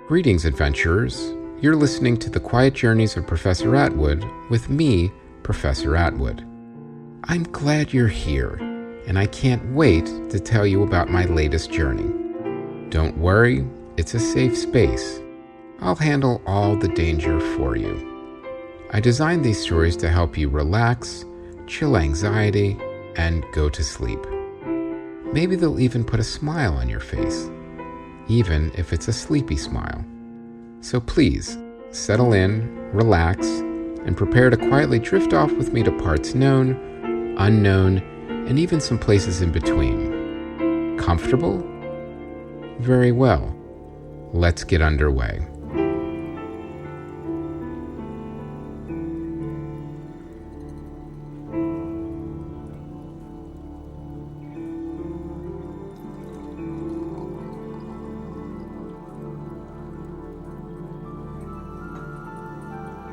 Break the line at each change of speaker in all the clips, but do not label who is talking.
Greetings, adventurers. You're listening to The Quiet Journeys of Professor Atwood with me, Professor Atwood. I'm glad you're here, and I can't wait to tell you about my latest journey. Don't worry, it's a safe space. I'll handle all the danger for you. I designed these stories to help you relax, chill anxiety, and go to sleep. Maybe they'll even put a smile on your face, even if it's a sleepy smile. So please, settle in, relax, and prepare to quietly drift off with me to parts known, unknown, and even some places in between. Comfortable? Very well. Let's get underway.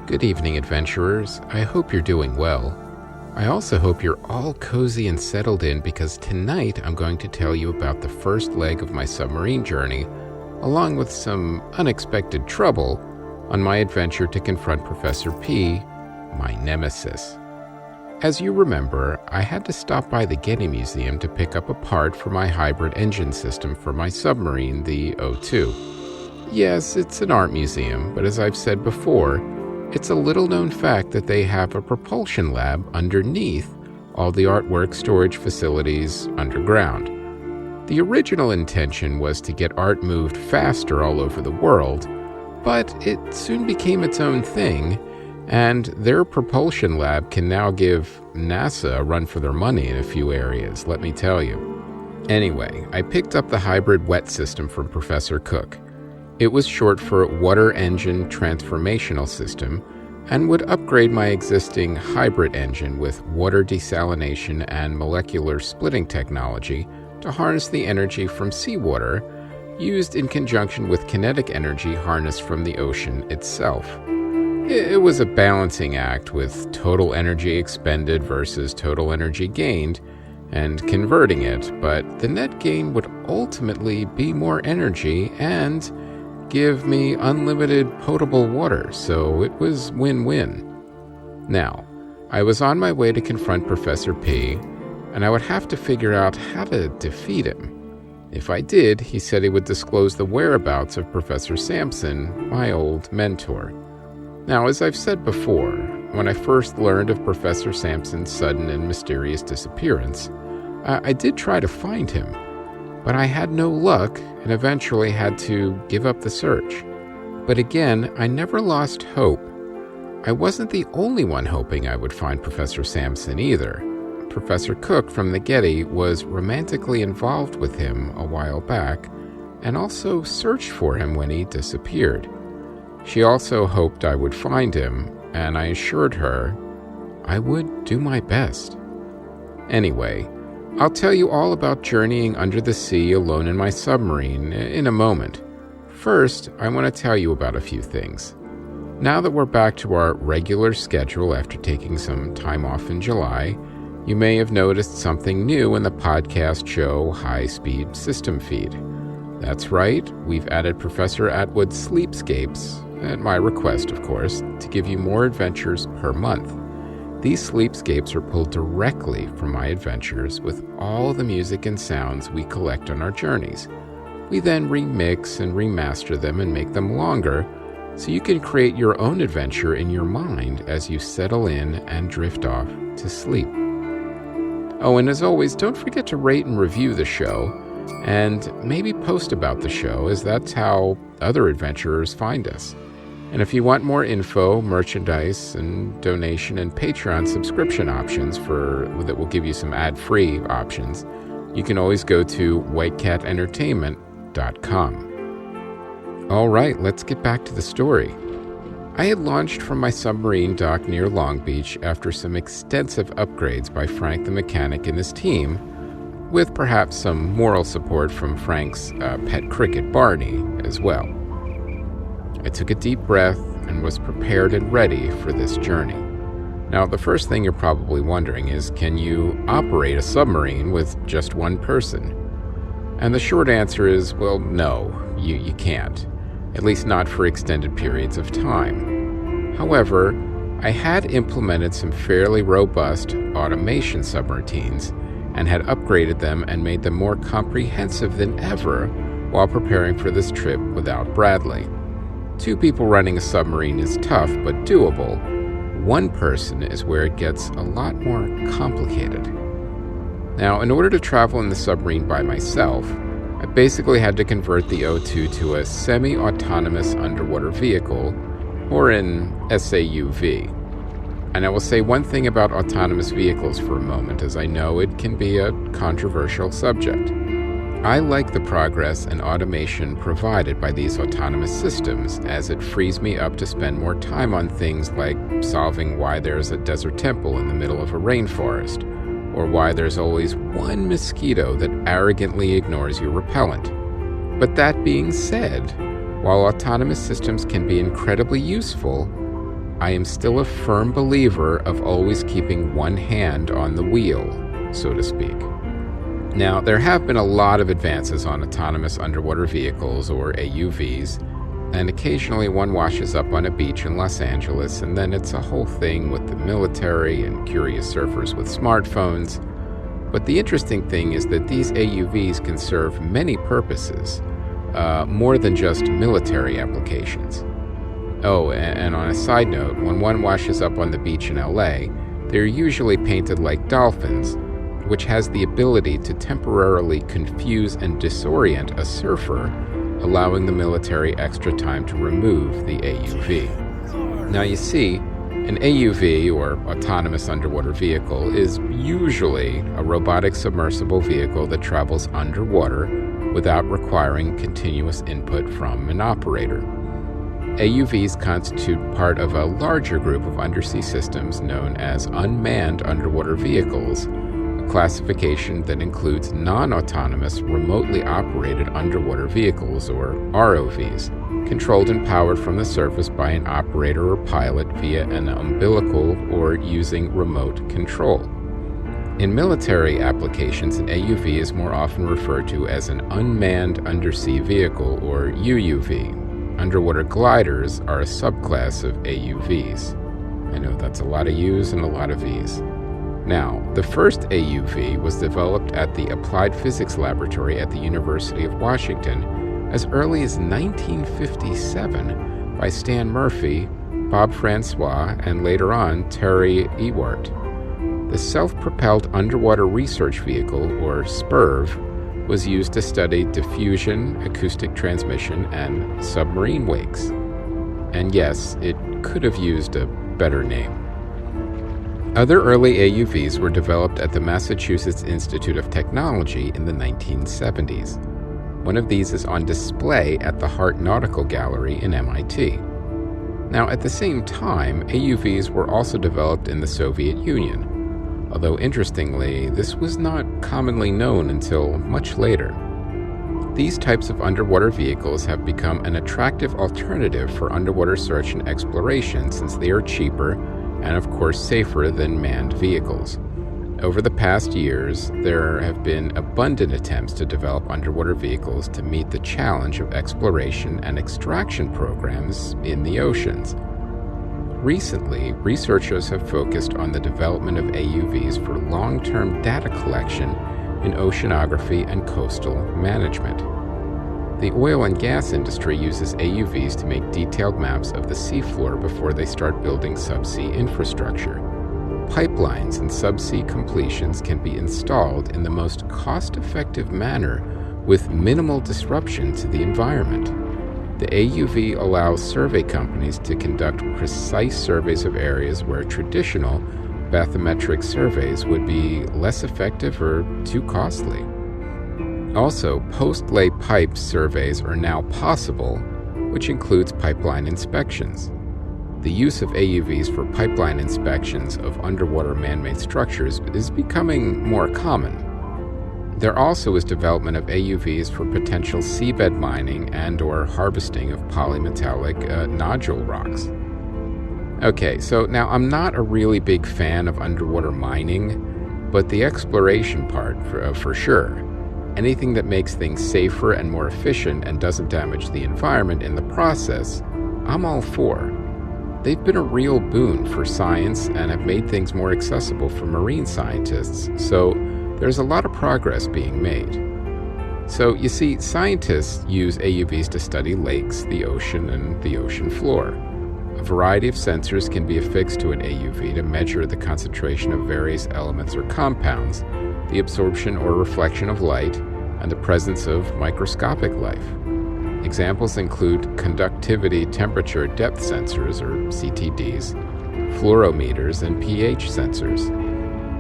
Good evening, adventurers. I hope you're doing well. I also hope you're all cozy and settled in because tonight I'm going to tell you about the first leg of my submarine journey, along with some unexpected trouble on my adventure to confront Professor P, my nemesis. As you remember, I had to stop by the Getty Museum to pick up a part for my hybrid engine system for my submarine, the O2. Yes, it's an art museum, but as I've said before, it's a little-known fact that they have a propulsion lab underneath all the artwork storage facilities underground. The original intention was to get art moved faster all over the world, but it soon became its own thing, and their propulsion lab can now give NASA a run for their money in a few areas, let me tell you. Anyway, I picked up the hybrid wet system from Professor Cook. It was short for Water Engine Transformational System and would upgrade my existing hybrid engine with water desalination and molecular splitting technology to harness the energy from seawater used in conjunction with kinetic energy harnessed from the ocean itself. It was a balancing act with total energy expended versus total energy gained and converting it, but the net gain would ultimately be more energy and give me unlimited potable water, so it was win-win. Now, I was on my way to confront Professor P, and I would have to figure out how to defeat him. If I did, he said he would disclose the whereabouts of Professor Sampson, my old mentor. Now, as I've said before, when I first learned of Professor Sampson's sudden and mysterious disappearance, I did try to find him, but I had no luck and eventually had to give up the search. But again, I never lost hope. I wasn't the only one hoping I would find Professor Sampson either. Professor Cook from the Getty was romantically involved with him a while back and also searched for him when he disappeared. She also hoped I would find him, and I assured her I would do my best. Anyway, I'll tell you all about journeying under the sea alone in my submarine in a moment. First, I want to tell you about a few things. Now that we're back to our regular schedule after taking some time off in July, you may have noticed something new in the podcast show High Speed System Feed. That's right, we've added Professor Atwood's Sleepscapes, at my request of course, to give you more adventures per month. These sleepscapes are pulled directly from my adventures with all the music and sounds we collect on our journeys. We then remix and remaster them and make them longer so you can create your own adventure in your mind as you settle in and drift off to sleep. Oh, and as always, don't forget to rate and review the show and maybe post about the show, as that's how other adventurers find us. And if you want more info, merchandise, and donation and Patreon subscription options that will give you some ad-free options, you can always go to whitecatentertainment.com. All right, let's get back to the story. I had launched from my submarine dock near Long Beach after some extensive upgrades by Frank the mechanic and his team, with perhaps some moral support from Frank's pet cricket Barney as well. I took a deep breath and was prepared and ready for this journey. Now, the first thing you're probably wondering is, can you operate a submarine with just one person? And the short answer is, well, no, you can't. at least not for extended periods of time. However, I had implemented some fairly robust automation subroutines and had upgraded them and made them more comprehensive than ever while preparing for this trip without Bradley. 2 people running a submarine is tough but doable. 1 person is where it gets a lot more complicated. Now, in order to travel in the submarine by myself, I basically had to convert the O2 to a semi-autonomous underwater vehicle, or an SAUV. And I will say one thing about autonomous vehicles for a moment, as I know it can be a controversial subject. I like the progress and automation provided by these autonomous systems, as it frees me up to spend more time on things like solving why there's a desert temple in the middle of a rainforest, or why there's always one mosquito that arrogantly ignores your repellent. But that being said, while autonomous systems can be incredibly useful, I am still a firm believer of always keeping one hand on the wheel, so to speak. Now, there have been a lot of advances on autonomous underwater vehicles, or AUVs, and occasionally one washes up on a beach in Los Angeles, and then it's a whole thing with the military and curious surfers with smartphones. But the interesting thing is that these AUVs can serve many purposes, more than just military applications. Oh, and on a side note, when one washes up on the beach in LA, they're usually painted like dolphins, which has the ability to temporarily confuse and disorient a surfer, allowing the military extra time to remove the AUV. Now you see, an AUV, or autonomous underwater vehicle, is usually a robotic submersible vehicle that travels underwater without requiring continuous input from an operator. AUVs constitute part of a larger group of undersea systems known as unmanned underwater vehicles, a classification that includes non-autonomous, remotely operated underwater vehicles, or ROVs, controlled and powered from the surface by an operator or pilot via an umbilical or using remote control. In military applications, an AUV is more often referred to as an unmanned undersea vehicle, or UUV. Underwater gliders are a subclass of AUVs. I know that's a lot of U's and a lot of V's. Now, the first AUV was developed at the Applied Physics Laboratory at the University of Washington as early as 1957 by Stan Murphy, Bob Francois, and later on Terry Ewart. The Self-Propelled Underwater Research Vehicle, or SPURV, was used to study diffusion, acoustic transmission, and submarine wakes. And yes, it could have used a better name. Other early AUVs were developed at the Massachusetts Institute of Technology in the 1970s. One of these is on display at the Hart Nautical Gallery in MIT. Now, at the same time, AUVs were also developed in the Soviet Union, although interestingly, this was not commonly known until much later. These types of underwater vehicles have become an attractive alternative for underwater search and exploration since they are cheaper and, of course, safer than manned vehicles. Over the past years, there have been abundant attempts to develop underwater vehicles to meet the challenge of exploration and extraction programs in the oceans. Recently, researchers have focused on the development of AUVs for long-term data collection in oceanography and coastal management. The oil and gas industry uses AUVs to make detailed maps of the seafloor before they start building subsea infrastructure. Pipelines and subsea completions can be installed in the most cost-effective manner with minimal disruption to the environment. The AUV allows survey companies to conduct precise surveys of areas where traditional bathymetric surveys would be less effective or too costly. Also, post-lay pipe surveys are now possible, which includes pipeline inspections. The use of AUVs for pipeline inspections of underwater man-made structures is becoming more common. There also is development of AUVs for potential seabed mining and/or harvesting of polymetallic nodule rocks. Okay, so now I'm not a really big fan of underwater mining, but the exploration part for sure. anything that makes things safer and more efficient and doesn't damage the environment in the process, I'm all for. They've been a real boon for science and have made things more accessible for marine scientists, so there's a lot of progress being made. So, you see, scientists use AUVs to study lakes, the ocean, and the ocean floor. A variety of sensors can be affixed to an AUV to measure the concentration of various elements or compounds, the absorption or reflection of light, and the presence of microscopic life. Examples include conductivity temperature depth sensors, or CTDs, fluorometers, and pH sensors.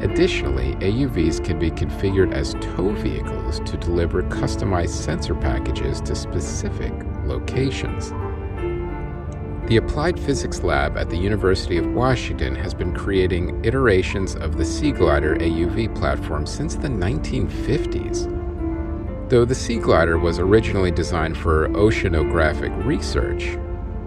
Additionally, AUVs can be configured as tow vehicles to deliver customized sensor packages to specific locations. The Applied Physics Lab at the University of Washington has been creating iterations of the Sea Glider AUV platform since the 1950s. Though the Sea Glider was originally designed for oceanographic research,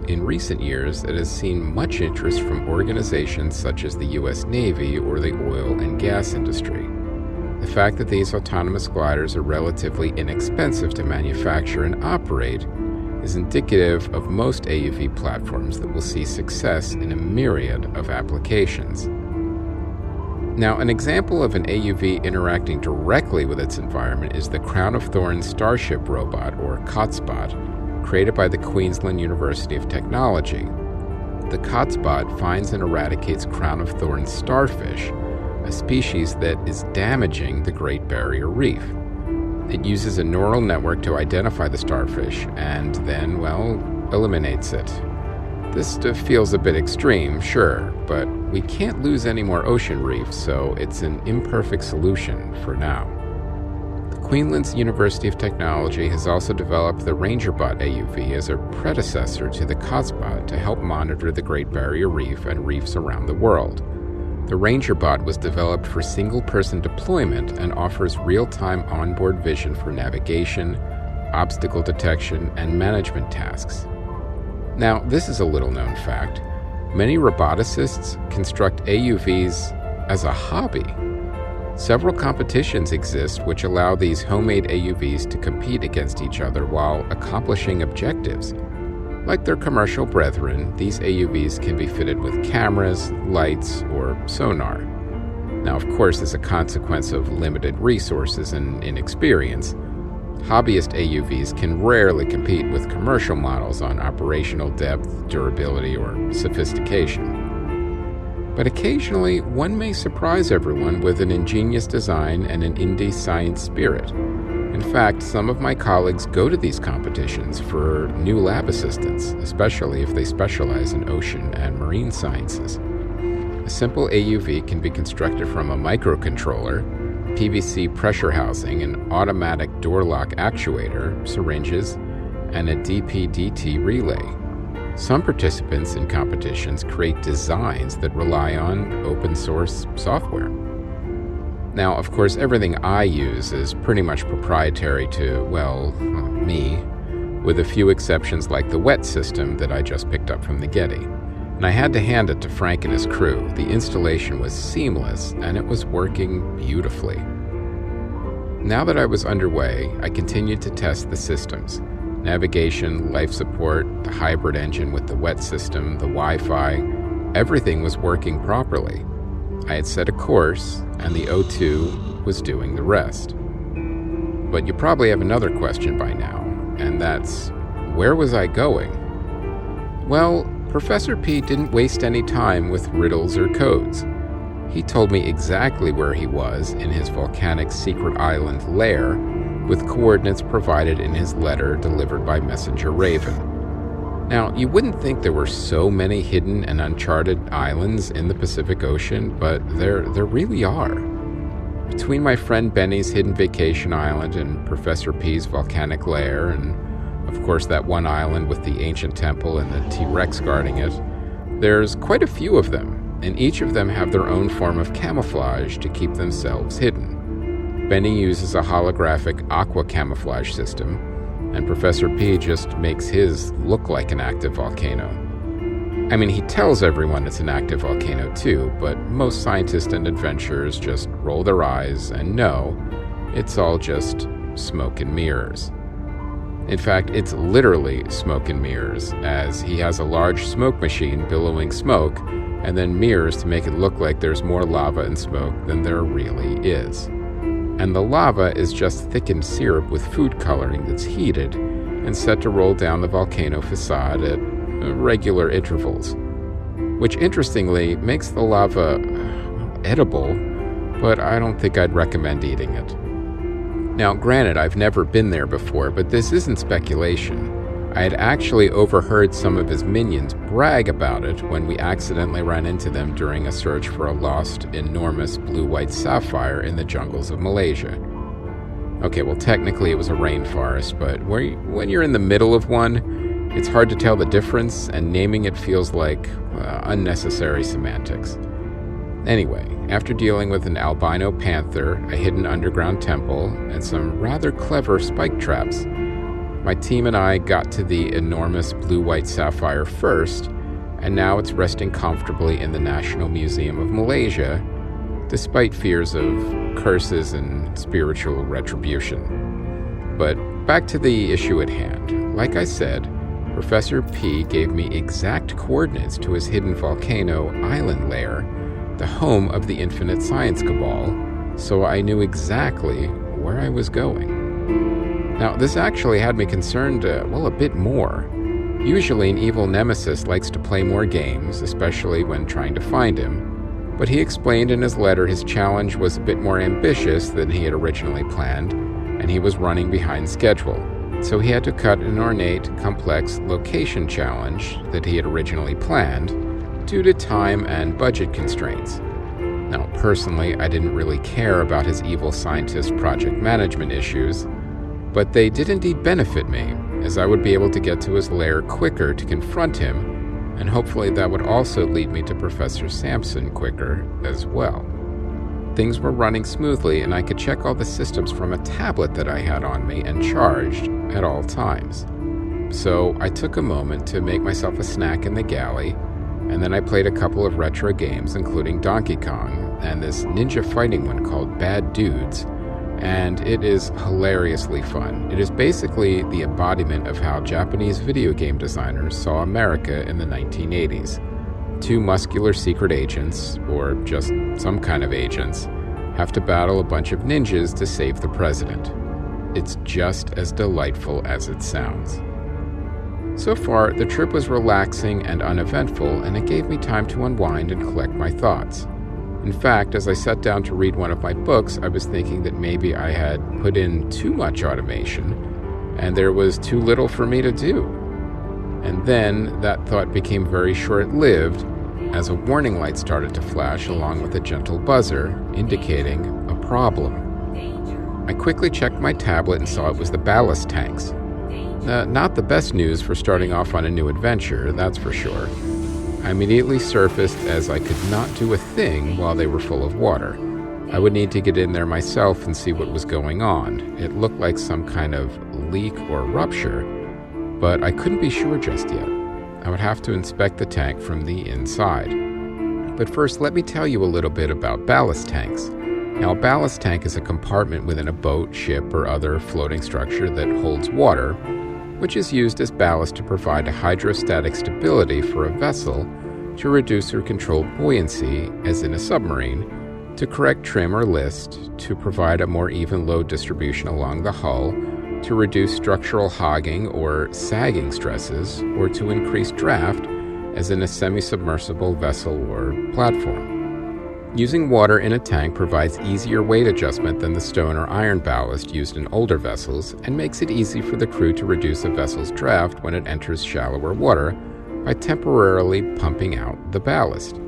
in recent years it has seen much interest from organizations such as the U.S. Navy or the oil and gas industry. The fact that these autonomous gliders are relatively inexpensive to manufacture and operate is indicative of most AUV platforms that will see success in a myriad of applications. Now, an example of an AUV interacting directly with its environment is the Crown of Thorns Starship robot, or COTSbot, created by the Queensland University of Technology. The COTSbot finds and eradicates Crown of Thorns starfish, a species that is damaging the Great Barrier Reef. It uses a neural network to identify the starfish and then, eliminates it. This feels a bit extreme, sure, but we can't lose any more ocean reefs, so it's an imperfect solution for now. The Queensland University of Technology has also developed the RangerBot AUV as a predecessor to the COTSbot to help monitor the Great Barrier Reef and reefs around the world. The RangerBot was developed for single-person deployment and offers real-time onboard vision for navigation, obstacle detection, and management tasks. Now, this is a little-known fact. Many roboticists construct AUVs as a hobby. Several competitions exist which allow these homemade AUVs to compete against each other while accomplishing objectives. Like their commercial brethren, these AUVs can be fitted with cameras, lights, or sonar. Now, of course, as a consequence of limited resources and inexperience, hobbyist AUVs can rarely compete with commercial models on operational depth, durability, or sophistication. But occasionally, one may surprise everyone with an ingenious design and an indie science spirit. In fact, some of my colleagues go to these competitions for new lab assistants, especially if they specialize in ocean and marine sciences. A simple AUV can be constructed from a microcontroller, PVC pressure housing, an automatic door lock actuator, syringes, and a DP-DT relay. Some participants in competitions create designs that rely on open source software. Now, of course, everything I use is pretty much proprietary to, me, with a few exceptions like the wet system that I just picked up from the Getty. And I had to hand it to Frank and his crew. The installation was seamless, and it was working beautifully. Now that I was underway, I continued to test the systems. Navigation, life support, the hybrid engine with the wet system, the Wi-Fi, everything was working properly. I had set a course, and the O2 was doing the rest. But you probably have another question by now, and that's, where was I going? Well, Professor P didn't waste any time with riddles or codes. He told me exactly where he was in his volcanic secret island lair, with coordinates provided in his letter delivered by Messenger Raven. Now, you wouldn't think there were so many hidden and uncharted islands in the Pacific Ocean, but there really are. Between my friend Benny's hidden vacation island and Professor P's volcanic lair, and of course that one island with the ancient temple and the T-Rex guarding it, there's quite a few of them, and each of them have their own form of camouflage to keep themselves hidden. Benny uses a holographic aqua camouflage system, and Professor P just makes his look like an active volcano. I mean, he tells everyone it's an active volcano too, but most scientists and adventurers just roll their eyes and know it's all just smoke and mirrors. In fact, it's literally smoke and mirrors, as he has a large smoke machine billowing smoke, and then mirrors to make it look like there's more lava and smoke than there really is. And the lava is just thickened syrup with food coloring that's heated and set to roll down the volcano facade at regular intervals, which interestingly makes the lava edible, but I don't think I'd recommend eating it. Now, granted, I've never been there before, but this isn't speculation. I had actually overheard some of his minions brag about it when we accidentally ran into them during a search for a lost, enormous blue-white sapphire in the jungles of Malaysia. Okay, well, technically it was a rainforest, but when you're in the middle of one, it's hard to tell the difference, and naming it feels like unnecessary semantics. Anyway, after dealing with an albino panther, a hidden underground temple, and some rather clever spike traps, my team and I got to the enormous blue-white sapphire first, and now it's resting comfortably in the National Museum of Malaysia, despite fears of curses and spiritual retribution. But back to the issue at hand. Like I said, Professor P gave me exact coordinates to his hidden volcano island lair, the home of the Infinite Science Cabal, so I knew exactly where I was going. Now, this actually had me concerned, a bit more. Usually an evil nemesis likes to play more games, especially when trying to find him, but he explained in his letter his challenge was a bit more ambitious than he had originally planned, and he was running behind schedule. So he had to cut an ornate, complex location challenge that he had originally planned due to time and budget constraints. Now, personally, I didn't really care about his evil scientist project management issues, but they did indeed benefit me, as I would be able to get to his lair quicker to confront him, and hopefully that would also lead me to Professor Sampson quicker as well. Things were running smoothly, and I could check all the systems from a tablet that I had on me and charged at all times. So I took a moment to make myself a snack in the galley, and then I played a couple of retro games, including Donkey Kong and this ninja fighting one called Bad Dudes, and it is hilariously fun. It is basically the embodiment of how Japanese video game designers saw America in the 1980s. Two muscular secret agents, or just some kind of agents, have to battle a bunch of ninjas to save the president. It's just as delightful as it sounds. So far, the trip was relaxing and uneventful, and it gave me time to unwind and collect my thoughts. In fact, as I sat down to read one of my books, I was thinking that maybe I had put in too much automation, and there was too little for me to do. And then that thought became very short-lived, as a warning light started to flash along with a gentle buzzer, indicating a problem. I quickly checked my tablet and saw it was the ballast tanks. Not the best news for starting off on a new adventure, that's for sure. I immediately surfaced as I could not do a thing while they were full of water. I would need to get in there myself and see what was going on. It looked like some kind of leak or rupture, but I couldn't be sure just yet. I would have to inspect the tank from the inside. But first, let me tell you a little bit about ballast tanks. Now, a ballast tank is a compartment within a boat, ship, or other floating structure that holds water, which is used as ballast to provide a hydrostatic stability for a vessel, to reduce or control buoyancy, as in a submarine, to correct trim or list, to provide a more even load distribution along the hull, to reduce structural hogging or sagging stresses, or to increase draft, as in a semi-submersible vessel or platform. Using water in a tank provides easier weight adjustment than the stone or iron ballast used in older vessels, and makes it easy for the crew to reduce a vessel's draft when it enters shallower water by temporarily pumping out the ballast.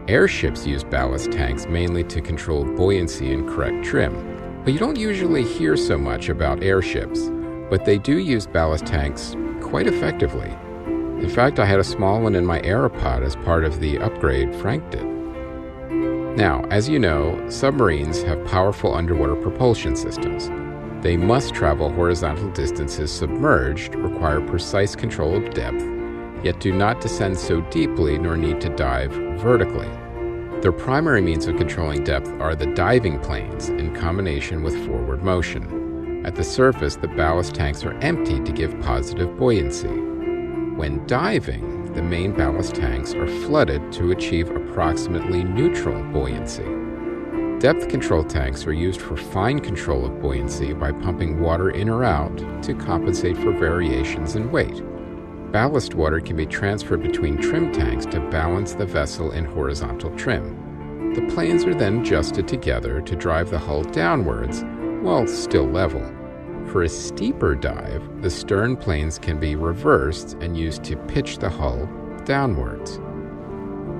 Airships use ballast tanks mainly to control buoyancy and correct trim, but you don't usually hear so much about airships, but they do use ballast tanks quite effectively. In fact, I had a small one in my Aeropod as part of the upgrade Frank did. Now, as you know, submarines have powerful underwater propulsion systems. They must travel horizontal distances submerged, require precise control of depth, yet do not descend so deeply nor need to dive vertically. Their primary means of controlling depth are the diving planes in combination with forward motion. At the surface, the ballast tanks are emptied to give positive buoyancy. When diving, the main ballast tanks are flooded to achieve approximately neutral buoyancy. Depth control tanks are used for fine control of buoyancy by pumping water in or out to compensate for variations in weight. Ballast water can be transferred between trim tanks to balance the vessel in horizontal trim. The planes are then adjusted together to drive the hull downwards while still level. For a steeper dive, the stern planes can be reversed and used to pitch the hull downwards.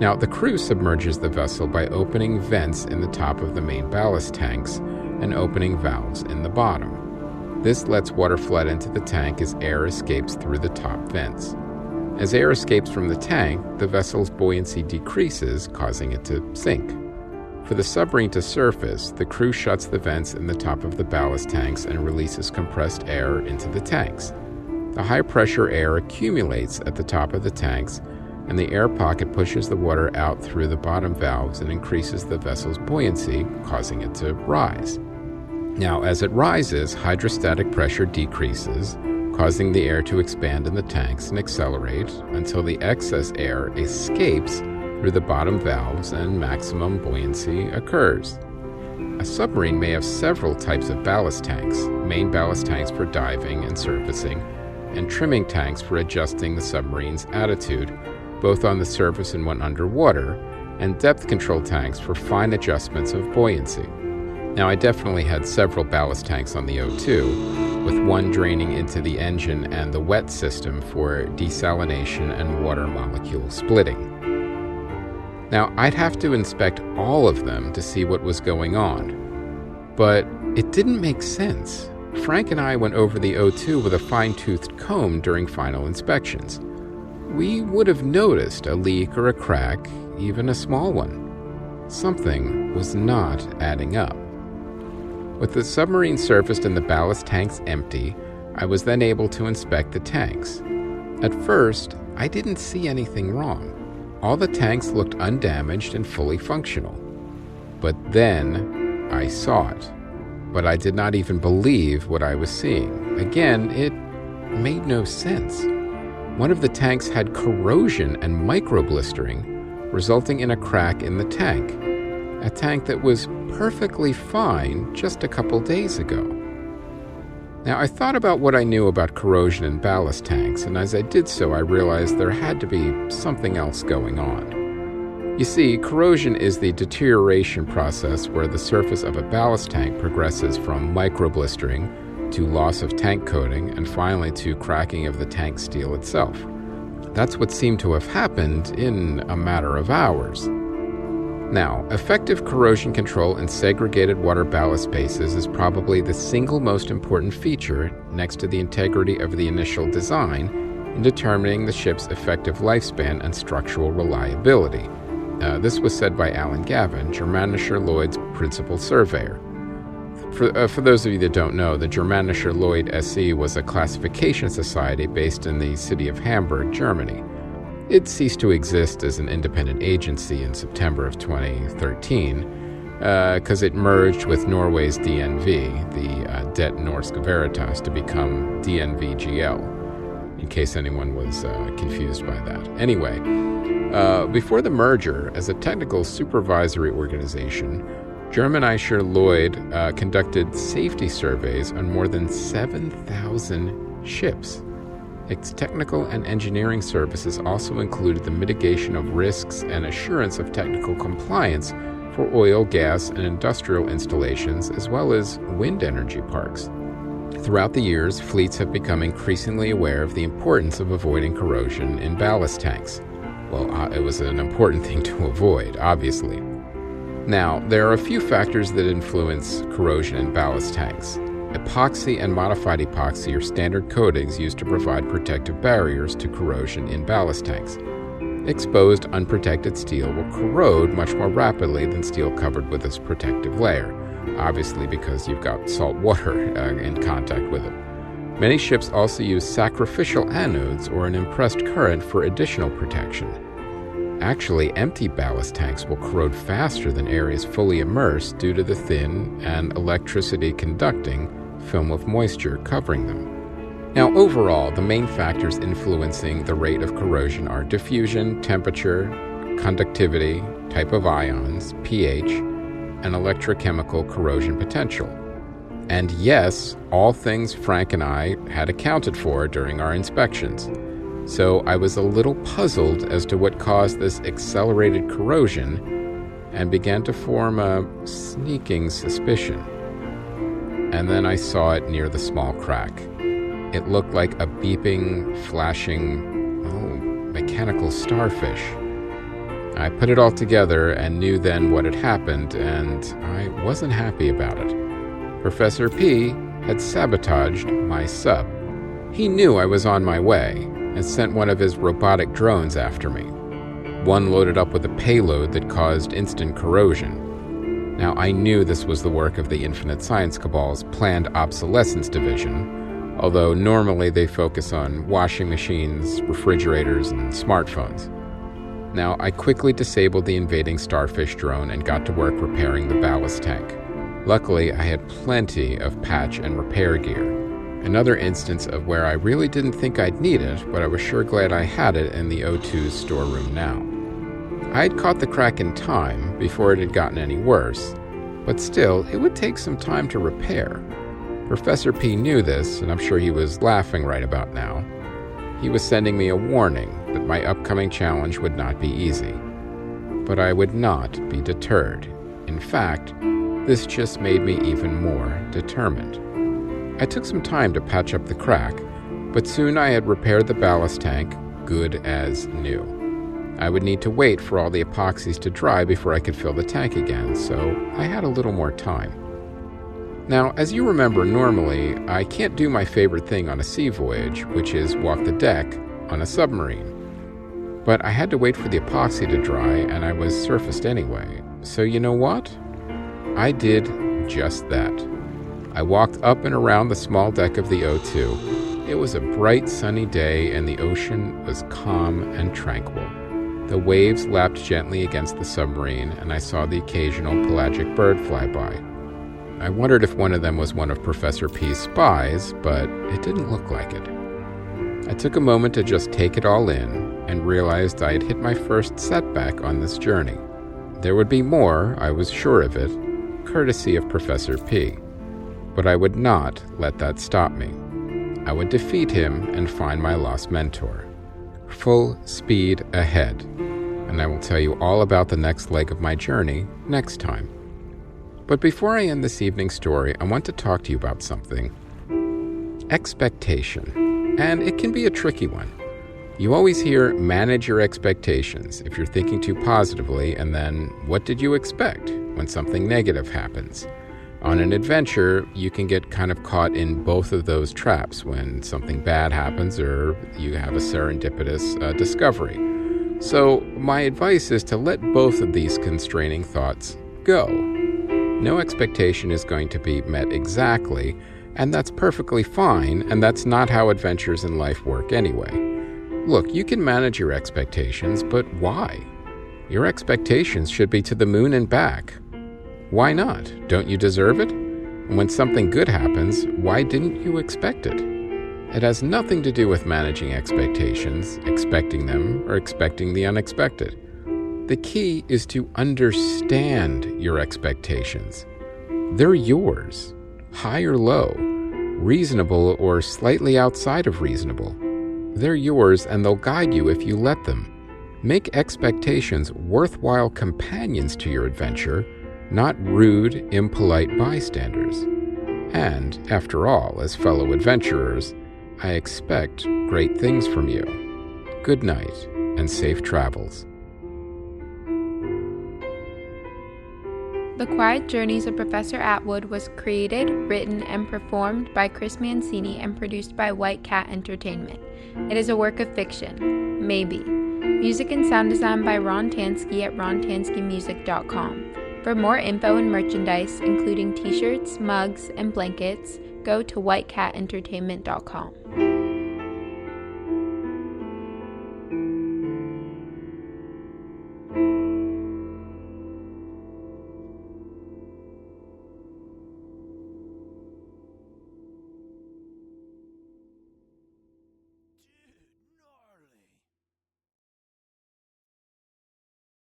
Now, the crew submerges the vessel by opening vents in the top of the main ballast tanks and opening valves in the bottom. This lets water flood into the tank as air escapes through the top vents. As air escapes from the tank, the vessel's buoyancy decreases, causing it to sink. For the submarine to surface, the crew shuts the vents in the top of the ballast tanks and releases compressed air into the tanks. The high-pressure air accumulates at the top of the tanks, and the air pocket pushes the water out through the bottom valves and increases the vessel's buoyancy, causing it to rise. Now, as it rises, hydrostatic pressure decreases, causing the air to expand in the tanks and accelerate until the excess air escapes through the bottom valves and maximum buoyancy occurs. A submarine may have several types of ballast tanks: main ballast tanks for diving and surfacing, and trimming tanks for adjusting the submarine's attitude, both on the surface and when underwater, and depth control tanks for fine adjustments of buoyancy. Now, I definitely had several ballast tanks on the O2, with one draining into the engine and the wet system for desalination and water molecule splitting. Now, I'd have to inspect all of them to see what was going on, but it didn't make sense. Frank and I went over the O2 with a fine-toothed comb during final inspections. We would have noticed a leak or a crack, even a small one. Something was not adding up. With the submarine surfaced and the ballast tanks empty, I was then able to inspect the tanks. At first, I didn't see anything wrong. All the tanks looked undamaged and fully functional. But then I saw it. But I did not even believe what I was seeing. Again, it made no sense. One of the tanks had corrosion and microblistering, resulting in a crack in the tank. A tank that was perfectly fine just a couple days ago. Now, I thought about what I knew about corrosion in ballast tanks, and as I did so, I realized there had to be something else going on. You see, corrosion is the deterioration process where the surface of a ballast tank progresses from microblistering to loss of tank coating and finally to cracking of the tank steel itself. That's what seemed to have happened in a matter of hours. Now, effective corrosion control in segregated water ballast spaces is probably the single most important feature, next to the integrity of the initial design, in determining the ship's effective lifespan and structural reliability. This was said by Alan Gavin, Germanischer Lloyd's principal surveyor. For those of you that don't know, the Germanischer Lloyd SE was a classification society based in the city of Hamburg, Germany. It ceased to exist as an independent agency in September of 2013 because it merged with Norway's DNV, the Det Norske Veritas, to become DNV-GL, in case anyone was confused by that. Anyway, before the merger, as a technical supervisory organization, Germanischer Lloyd conducted safety surveys on more than 7,000 ships. Its technical and engineering services also included the mitigation of risks and assurance of technical compliance for oil, gas, and industrial installations, as well as wind energy parks. Throughout the years, fleets have become increasingly aware of the importance of avoiding corrosion in ballast tanks. Well, it was an important thing to avoid, obviously. Now, there are a few factors that influence corrosion in ballast tanks. Epoxy and modified epoxy are standard coatings used to provide protective barriers to corrosion in ballast tanks. Exposed, unprotected steel will corrode much more rapidly than steel covered with its protective layer, obviously because you've got salt water in contact with it. Many ships also use sacrificial anodes or an impressed current for additional protection. Actually, empty ballast tanks will corrode faster than areas fully immersed due to the thin and electricity-conducting film of moisture covering them. Now, overall, the main factors influencing the rate of corrosion are diffusion, temperature, conductivity, type of ions, pH, and electrochemical corrosion potential. And yes, all things Frank and I had accounted for during our inspections. So I was a little puzzled as to what caused this accelerated corrosion and began to form a sneaking suspicion. And then I saw it near the small crack. It looked like a beeping, flashing, mechanical starfish. I put it all together and knew then what had happened, and I wasn't happy about it. Professor P had sabotaged my sub. He knew I was on my way and sent one of his robotic drones after me. One loaded up with a payload that caused instant corrosion. Now, I knew this was the work of the Infinite Science Cabal's Planned Obsolescence Division, although normally they focus on washing machines, refrigerators, and smartphones. Now, I quickly disabled the invading starfish drone and got to work repairing the ballast tank. Luckily, I had plenty of patch and repair gear. Another instance of where I really didn't think I'd need it, but I was sure glad I had it in the O2's storeroom now. I had caught the crack in time before it had gotten any worse, but still, it would take some time to repair. Professor P knew this, and I'm sure he was laughing right about now. He was sending me a warning that my upcoming challenge would not be easy. But I would not be deterred. In fact, this just made me even more determined. I took some time to patch up the crack, but soon I had repaired the ballast tank, good as new. I would need to wait for all the epoxies to dry before I could fill the tank again, so I had a little more time. Now, as you remember, normally, I can't do my favorite thing on a sea voyage, which is walk the deck on a submarine. But I had to wait for the epoxy to dry, and I was surfaced anyway. So you know what? I did just that. I walked up and around the small deck of the O2. It was a bright, sunny day, and the ocean was calm and tranquil. The waves lapped gently against the submarine, and I saw the occasional pelagic bird fly by. I wondered if one of them was one of Professor P's spies, but it didn't look like it. I took a moment to just take it all in and realized I had hit my first setback on this journey. There would be more, I was sure of it, courtesy of Professor P. But I would not let that stop me. I would defeat him and find my lost mentor. Full speed ahead. And I will tell you all about the next leg of my journey next time. But before I end this evening's story, I want to talk to you about something. Expectation. And it can be a tricky one. You always hear, manage your expectations if you're thinking too positively, and then, what did you expect when something negative happens? On an adventure, you can get kind of caught in both of those traps when something bad happens or you have a serendipitous discovery. So my advice is to let both of these constraining thoughts go. No expectation is going to be met exactly, and that's perfectly fine, and that's not how adventures in life work anyway. Look, you can manage your expectations, but why? Your expectations should be to the moon and back. Why not? Don't you deserve it? And when something good happens, why didn't you expect it? It has nothing to do with managing expectations, expecting them, or expecting the unexpected. The key is to understand your expectations. They're yours, high or low, reasonable or slightly outside of reasonable. They're yours and they'll guide you if you let them. Make expectations worthwhile companions to your adventure, not rude, impolite bystanders. And, after all, as fellow adventurers, I expect great things from you. Good night and safe travels.
The Quiet Journeys of Professor Atwood was created, written, and performed by Chris Mancini and produced by White Cat Entertainment. It is a work of fiction. Maybe. Music and sound design by Ron Tansky at rontanskymusic.com. For more info and merchandise, including t-shirts, mugs, and blankets, go to whitecatentertainment.com.